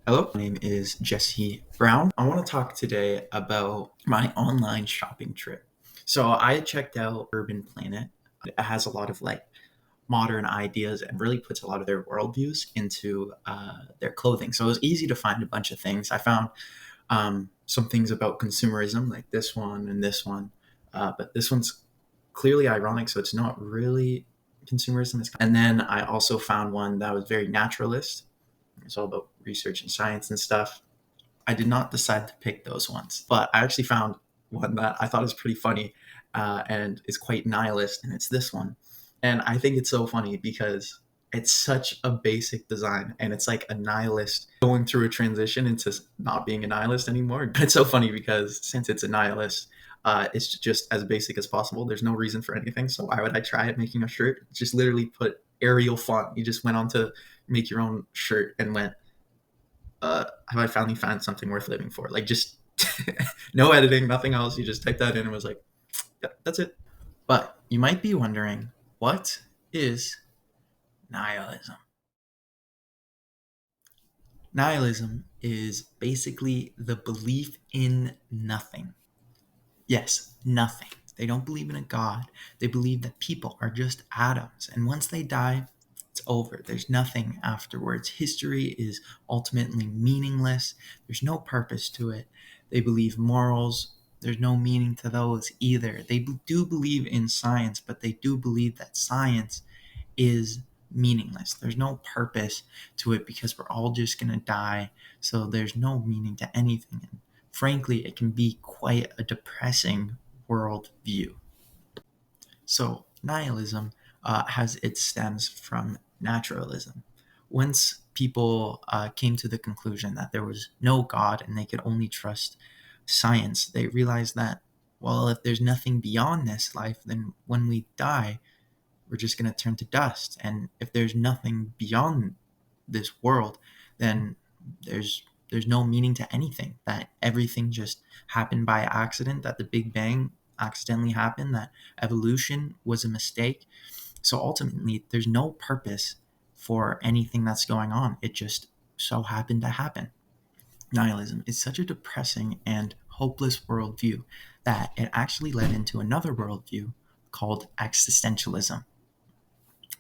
Hello, my name is Jesse Brown. I want to talk today about my online shopping trip. So I checked out Urban Planet. It has a lot of modern ideas and really puts a lot of their worldviews into their clothing. So it was easy to find a bunch of things. I found some things about consumerism, like this one and this one, but this one's clearly ironic, so it's not really consumerism. And then I also found one that was very naturalist. It's all about research and science and stuff. I did not decide to pick those ones, but I actually found one that I thought was pretty funny and is quite nihilist, and it's this one. And I think it's so funny because it's such a basic design, and it's like a nihilist going through a transition into not being a nihilist anymore. But it's so funny because since it's a nihilist, it's just as basic as possible. There's no reason for anything. So why would I try it making a shirt? Just literally put Arial font. You just went on to make your own shirt and went, have I finally found something worth living for? Like just no editing, nothing else. You just typed that in and was like, yeah, that's it. But you might be wondering, what is nihilism? Nihilism is basically the belief in nothing. Yes, nothing. They don't believe in a God. They believe that people are just atoms. And once they die, it's over. There's nothing afterwards. History is ultimately meaningless. There's no purpose to it. They believe morals. There's no meaning to those either. They do believe in science, but they do believe that science is meaningless. There's no purpose to it because we're all just going to die. So there's no meaning to anything. And frankly, it can be quite a depressing worldview. So nihilism has its stems from naturalism. Once people came to the conclusion that there was no God and they could only trust science, they realized that, well, if there's nothing beyond this life, then when we die, we're just going to turn to dust. And if there's nothing beyond this world, then there's no meaning to anything. That everything just happened by accident. That the Big Bang accidentally happened. That evolution was a mistake. So ultimately, there's no purpose for anything that's going on. It just so happened to happen. Nihilism is such a depressing and hopeless worldview that it actually led into another worldview called existentialism.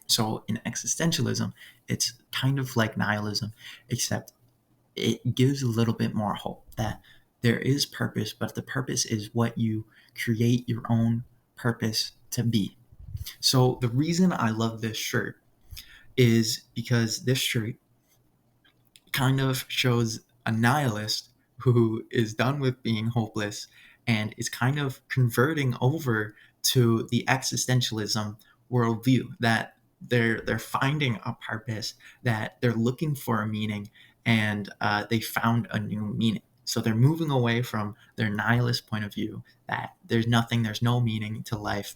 So in existentialism, it's kind of like nihilism, except it gives a little bit more hope that there is purpose, but the purpose is what you create your own purpose to be. So the reason I love this shirt is because this shirt kind of shows a nihilist who is done with being hopeless and is kind of converting over to the existentialism worldview, that they're finding a purpose, that they're looking for a meaning, and they found a new meaning. So they're moving away from their nihilist point of view that there's nothing, there's no meaning to life.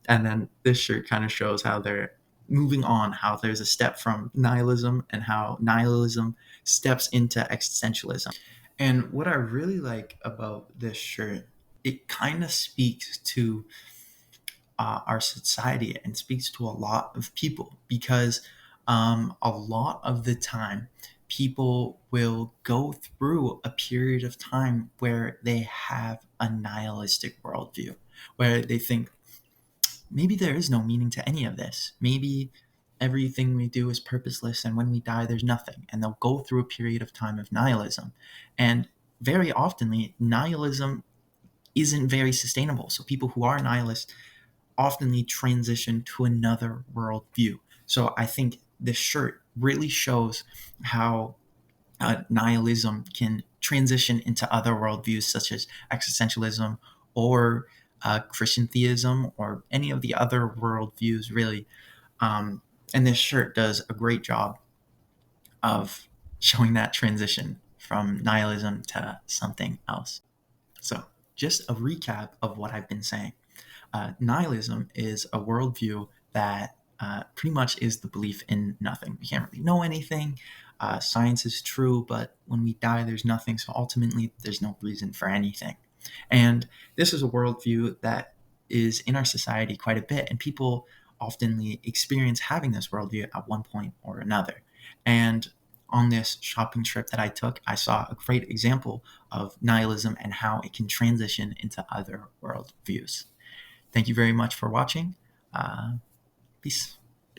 And then this shirt kind of shows how they're moving on, how there's a step from nihilism and how nihilism steps into existentialism. And what I really like about this shirt, it kind of speaks to our society and speaks to a lot of people because a lot of the time people will go through a period of time where they have a nihilistic worldview, where they think maybe there is no meaning to any of this. Maybe everything we do is purposeless, and when we die, there's nothing. And they'll go through a period of time of nihilism. And very oftenly, nihilism isn't very sustainable. So people who are nihilists oftenly transition to another worldview. So I think this shirt really shows how nihilism can transition into other worldviews such as existentialism or Christian theism or any of the other worldviews, really. And this shirt does a great job of showing that transition from nihilism to something else. So, just a recap of what I've been saying. Nihilism is a worldview that pretty much is the belief in nothing. We can't really know anything. Science is true, but when we die, there's nothing. So ultimately, there's no reason for anything. And this is a worldview that is in our society quite a bit, and people often experience having this worldview at one point or another. And on this shopping trip that I took, I saw a great example of nihilism and how it can transition into other worldviews. Thank you very much for watching. Peace.